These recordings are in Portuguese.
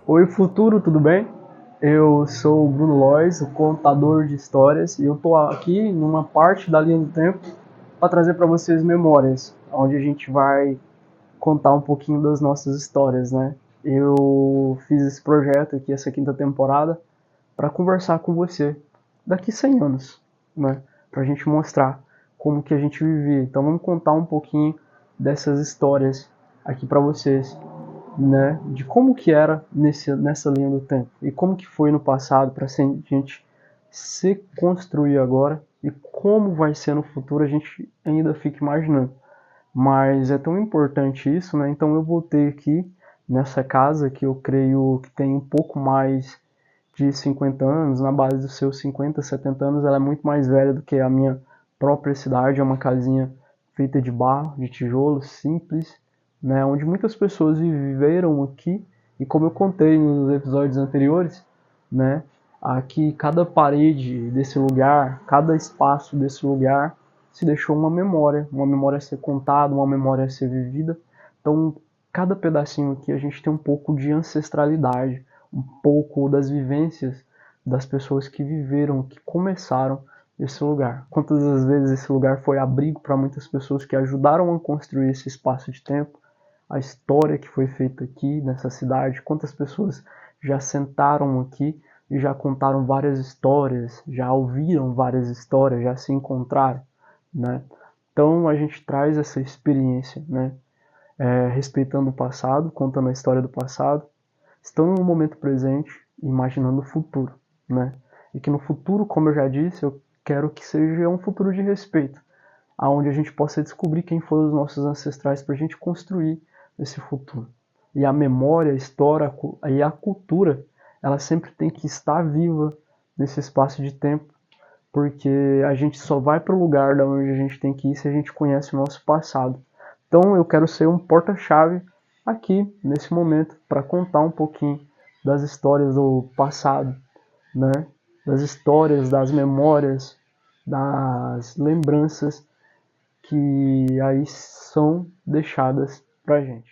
Oi, futuro, tudo bem? Eu sou o Bruno Lois, o contador de histórias, e eu tô aqui numa parte da linha do tempo para trazer para vocês memórias, onde a gente vai contar um pouquinho das nossas histórias, né? Eu fiz esse projeto aqui, essa quinta temporada, para conversar com você daqui 100 anos, né? Para a gente mostrar como que a gente vivia. Então vamos contar um pouquinho dessas histórias aqui para vocês, né, de como que era nessa linha do tempo e como que foi no passado para a gente se construir agora e como vai ser no futuro a gente ainda fica imaginando. Mas é tão importante isso, né? Então eu voltei aqui nessa casa que eu creio que tem um pouco mais de 50 anos, na base dos seus 50, 70 anos, ela é muito mais velha do que a minha própria cidade, é uma casinha feita de barro, de tijolo, simples, né, onde muitas pessoas viveram aqui, e como eu contei nos episódios anteriores, né, aqui cada parede desse lugar, cada espaço desse lugar se deixou uma memória a ser contada, uma memória a ser vivida. Então, cada pedacinho aqui a gente tem um pouco de ancestralidade, um pouco das vivências das pessoas que viveram, que começaram esse lugar. Quantas das vezes esse lugar foi abrigo para muitas pessoas que ajudaram a construir esse espaço de tempo, a história que foi feita aqui nessa cidade, quantas pessoas já sentaram aqui e já contaram várias histórias, já ouviram várias histórias, já se encontraram, né? Então a gente traz essa experiência, né? Respeitando o passado, contando a história do passado, estando no momento presente e imaginando o futuro, né? E que no futuro, como eu já disse, eu quero que seja um futuro de respeito, aonde a gente possa descobrir quem foram os nossos ancestrais para a gente construir esse futuro. E a memória, a história e a cultura, ela sempre tem que estar viva nesse espaço de tempo, porque a gente só vai para o lugar da onde a gente tem que ir se a gente conhece o nosso passado. Então eu quero ser um porta-chave aqui nesse momento para contar um pouquinho das histórias do passado, né? Das histórias, das memórias, das lembranças que aí são deixadas pra gente.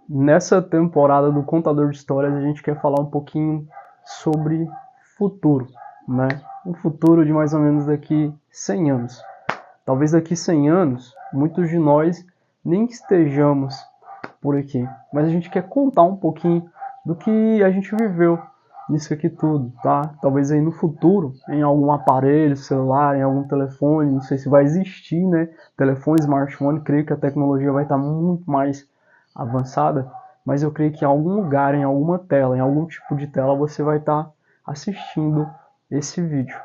Nessa temporada do Contador de Histórias, a gente quer falar um pouquinho sobre futuro, né? Um futuro de mais ou menos daqui 100 anos. Talvez daqui 100 anos, muitos de nós nem estejamos por aqui, mas a gente quer contar um pouquinho do que a gente viveu nisso aqui tudo, tá? Talvez aí no futuro, em algum aparelho celular, em algum telefone, não sei se vai existir, né? Telefone, smartphone, creio que a tecnologia vai estar muito mais avançada, mas eu creio que em algum lugar, em alguma tela, em algum tipo de tela, você vai estar assistindo esse vídeo,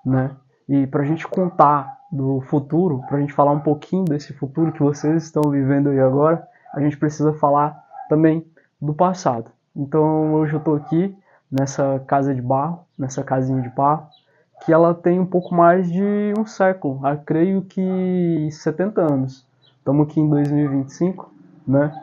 né? E para a gente contar do futuro, para a gente falar um pouquinho desse futuro que vocês estão vivendo aí agora, a gente precisa falar também do passado. Então hoje eu estou aqui nessa casa de barro, nessa casinha de barro, que ela tem um pouco mais de um século, eu creio que 70 anos. Estamos aqui em 2025, né?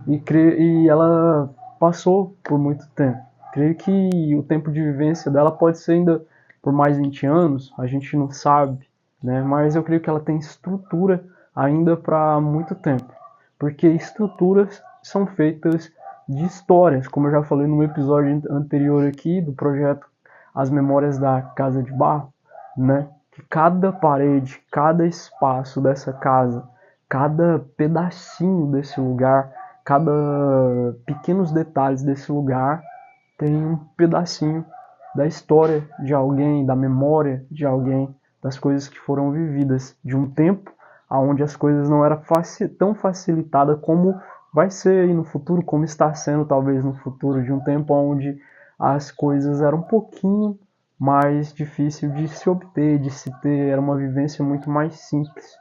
E ela passou por muito tempo. Creio que o tempo de vivência dela pode ser ainda por mais 20 anos, a gente não sabe, né? Mas eu creio que ela tem estrutura ainda para muito tempo, porque estruturas são feitas de histórias, como eu já falei no episódio anterior aqui do projeto As Memórias da Casa de Barro, né? Que cada parede, cada espaço dessa casa, cada pedacinho desse lugar, cada pequenos detalhes desse lugar tem um pedacinho da história de alguém, da memória de alguém, das coisas que foram vividas, de um tempo onde as coisas não eram tão facilitadas como vai ser aí no futuro, como está sendo talvez no futuro, de um tempo onde as coisas eram um pouquinho mais difícil de se obter, de se ter, era uma vivência muito mais simples,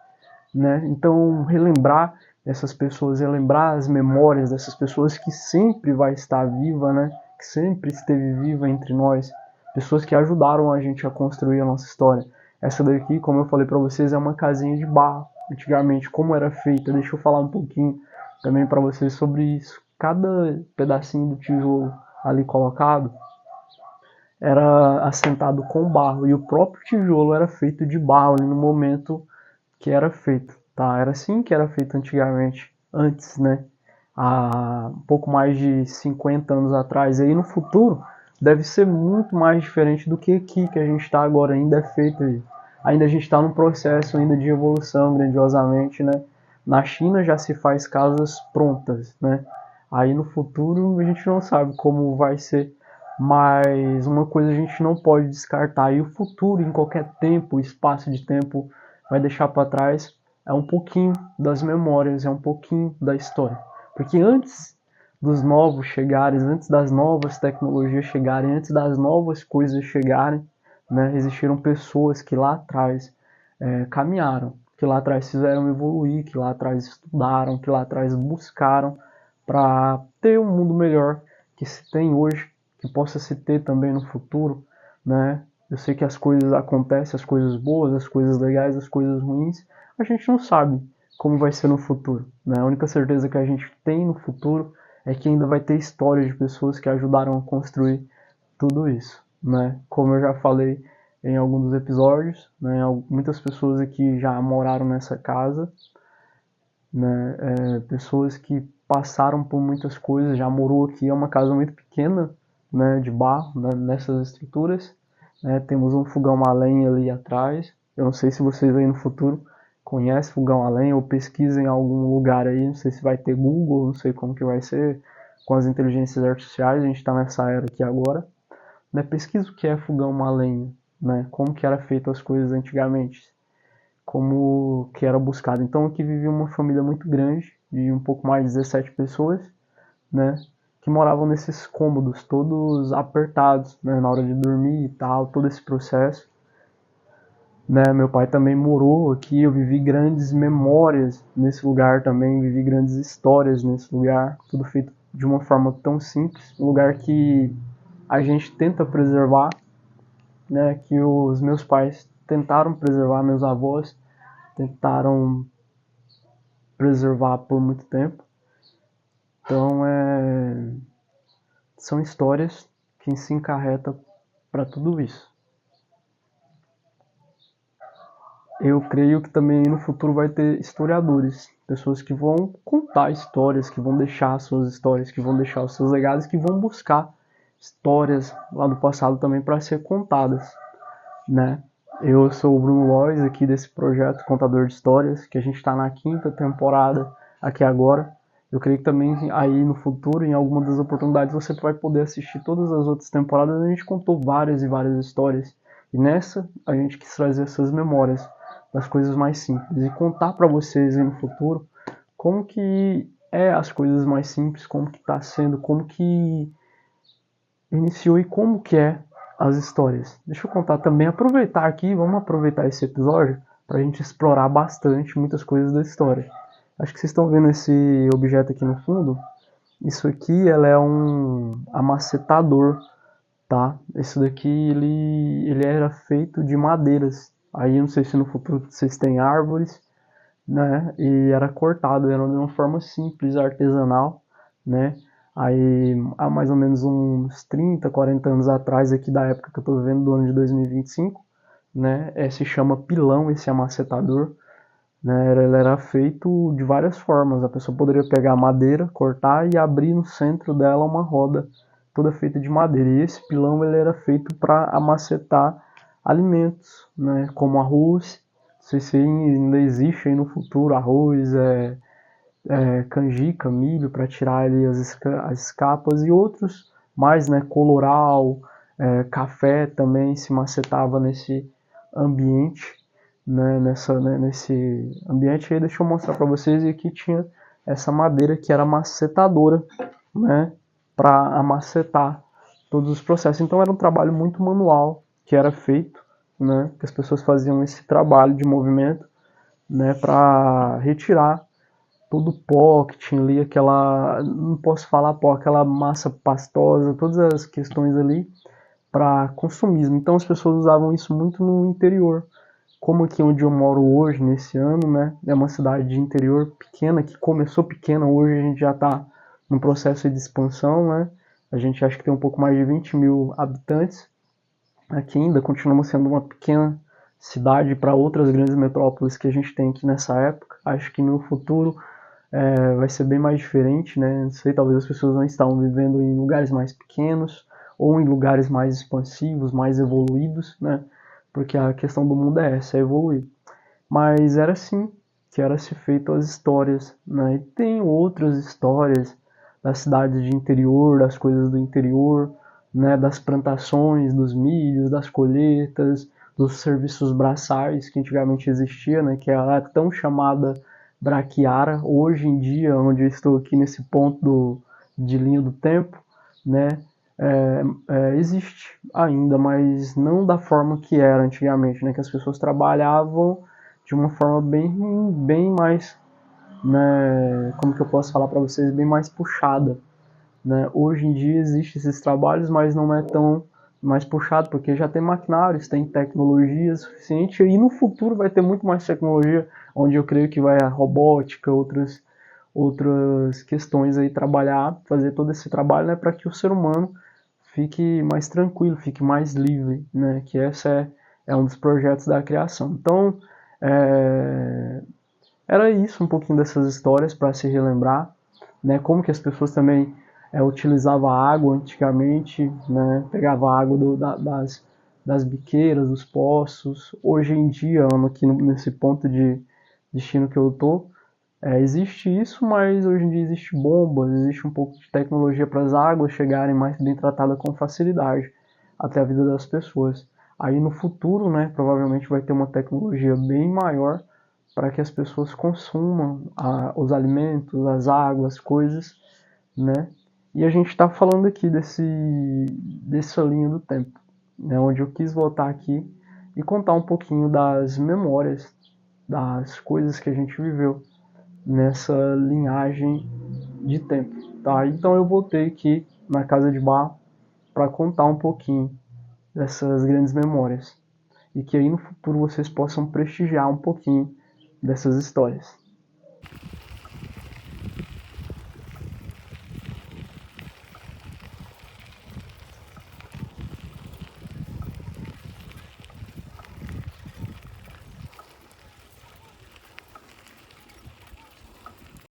né? Então, relembrar essas pessoas, relembrar as memórias dessas pessoas que sempre vai estar viva, né? Que sempre esteve viva entre nós, pessoas que ajudaram a gente a construir a nossa história. Essa daqui, como eu falei para vocês, é uma casinha de barro. Antigamente, como era feita, deixa eu falar um pouquinho também para vocês sobre isso. Cada pedacinho do tijolo ali colocado era assentado com barro e o próprio tijolo era feito de barro ali no momento que era feito, tá? Era assim que era feito antigamente, antes, né? há um pouco mais de 50 anos atrás. E aí no futuro deve ser muito mais diferente do que aqui que a gente está agora. Ainda é feito aí. Ainda a gente está num processo ainda de evolução grandiosamente, né? Na China já se faz casas prontas, né? Aí no futuro a gente não sabe como vai ser, mas uma coisa a gente não pode descartar, e o futuro em qualquer tempo, espaço de tempo, vai deixar para trás é um pouquinho das memórias, é um pouquinho da história. Porque antes dos novos chegarem, antes das novas tecnologias chegarem, antes das novas coisas chegarem, né, existiram pessoas que lá atrás caminharam, que lá atrás fizeram evoluir, que lá atrás estudaram, que lá atrás buscaram para ter um mundo melhor que se tem hoje, que possa se ter também no futuro, né? Eu sei que as coisas acontecem, as coisas boas, as coisas legais, as coisas ruins, a gente não sabe como vai ser no futuro, né? A única certeza que a gente tem no futuro é que ainda vai ter histórias de pessoas que ajudaram a construir tudo isso, né? Como eu já falei em alguns dos episódios, né? Muitas pessoas aqui já moraram nessa casa, né? Pessoas que passaram por muitas coisas, já morou aqui, é uma casa muito pequena, né? De barro, né? Nessas estruturas, né? Temos um fogão a lenha ali atrás. Eu não sei se vocês aí no futuro conhecem fogão a lenha ou pesquisem em algum lugar aí, não sei se vai ter Google, não sei como que vai ser com as inteligências artificiais, a gente está nessa era aqui agora, né? Pesquisa o que é fogão a lenha, né? Como que era feito as coisas antigamente, como que era buscado. Então aqui vivia uma família muito grande, de um pouco mais de 17 pessoas, né? Que moravam nesses cômodos, todos apertados, né? Na hora de dormir e tal, todo esse processo. Né? Meu pai também morou aqui, eu vivi grandes memórias nesse lugar também, vivi grandes histórias nesse lugar, tudo feito de uma forma tão simples, um lugar que a gente tenta preservar, né? Que os meus pais tentaram preservar, meus avós tentaram preservar por muito tempo. Então, são histórias que se encarreta para tudo isso. Eu creio que também no futuro vai ter historiadores, pessoas que vão contar histórias, que vão deixar suas histórias, que vão deixar os seus legados, que vão buscar histórias lá do passado também para ser contadas, né? Eu sou o Bruno Lois aqui desse projeto Contador de Histórias, que a gente está na 5ª temporada aqui agora. Eu creio que também aí no futuro, em alguma das oportunidades, você vai poder assistir todas as outras temporadas. A gente contou várias e várias histórias. E nessa, a gente quis trazer essas memórias das coisas mais simples e contar para vocês aí no futuro como que é as coisas mais simples, como que está sendo, como que iniciou e como que é as histórias. Deixa eu contar também, aproveitar aqui, vamos aproveitar esse episódio para a gente explorar bastante muitas coisas da história. Acho que vocês estão vendo esse objeto aqui no fundo. Isso aqui, ela é um amacetador, tá? Esse daqui, ele era feito de madeiras. Aí, não sei se no futuro vocês têm árvores, né? E era cortado, era de uma forma simples, artesanal, né? Aí, há mais ou menos uns 30, 40 anos atrás, aqui da época que eu estou vivendo, do ano de 2025, né? Se chama pilão esse amacetador, né? Ele era feito de várias formas. A pessoa poderia pegar a madeira, cortar e abrir no centro dela uma roda toda feita de madeira. E esse pilão ele era feito para amacetar alimentos, né? Como arroz. Não sei se ainda existe aí no futuro arroz, canjica, milho para tirar ali as escapas e outros mais, né? Coloral, café também se macetava nesse ambiente, né? Nesse ambiente aí, deixa eu mostrar para vocês. E aqui tinha essa madeira que era macetadora, né? Para amacetar todos os processos. Então era um trabalho muito manual que era feito, né? Que as pessoas faziam esse trabalho de movimento, né? Para retirar todo o pó que tinha ali, aquela, não posso falar pó, aquela massa pastosa, todas as questões ali para consumismo. Então as pessoas usavam isso muito no interior. Como aqui onde eu moro hoje, nesse ano, né? É uma cidade de interior pequena, que começou pequena, hoje a gente já está num processo de expansão, né? A gente acha que tem um pouco mais de 20 mil habitantes. Aqui ainda continua sendo uma pequena cidade para outras grandes metrópoles que a gente tem aqui nessa época. Acho que no futuro vai ser bem mais diferente, né? Não sei, talvez as pessoas não estão vivendo em lugares mais pequenos ou em lugares mais expansivos, mais evoluídos, né? Porque a questão do mundo é essa, é evoluir. Mas era assim que era se feito as histórias, né? E tem outras histórias das cidades de interior, das coisas do interior, né? Das plantações, dos milhos, das colheitas, dos serviços braçais que antigamente existia, né? Que era a tão chamada braquiara. Hoje em dia, onde eu estou aqui nesse ponto de linha do tempo, né? Existe ainda, mas não da forma que era antigamente, né? Que as pessoas trabalhavam de uma forma bem mais, né? Como que eu posso falar para vocês, bem mais puxada, né? Hoje em dia existem esses trabalhos, mas não é tão mais puxado, porque já tem maquinários, tem tecnologia suficiente, e no futuro vai ter muito mais tecnologia, onde eu creio que vai a robótica, outras questões aí trabalhar, fazer todo esse trabalho, né, para que o ser humano fique mais tranquilo, fique mais livre, né, que esse é um dos projetos da criação. Então, é, era isso, um pouquinho dessas histórias para se relembrar, né, como que as pessoas também utilizavam a água antigamente, né, pegava a água das biqueiras, dos poços. Hoje em dia, aqui nesse ponto de destino que eu tô, existe isso, mas hoje em dia existe bombas, existe um pouco de tecnologia para as águas chegarem mais bem tratadas com facilidade até a vida das pessoas. Aí no futuro, né, provavelmente vai ter uma tecnologia bem maior para que as pessoas consumam os alimentos, as águas, coisas, né? E a gente está falando aqui dessa linha do tempo, né, onde eu quis voltar aqui e contar um pouquinho das memórias, das coisas que a gente viveu nessa linhagem de tempo, tá? Então eu voltei aqui na casa de bar para contar um pouquinho dessas grandes memórias e que aí no futuro vocês possam prestigiar um pouquinho dessas histórias.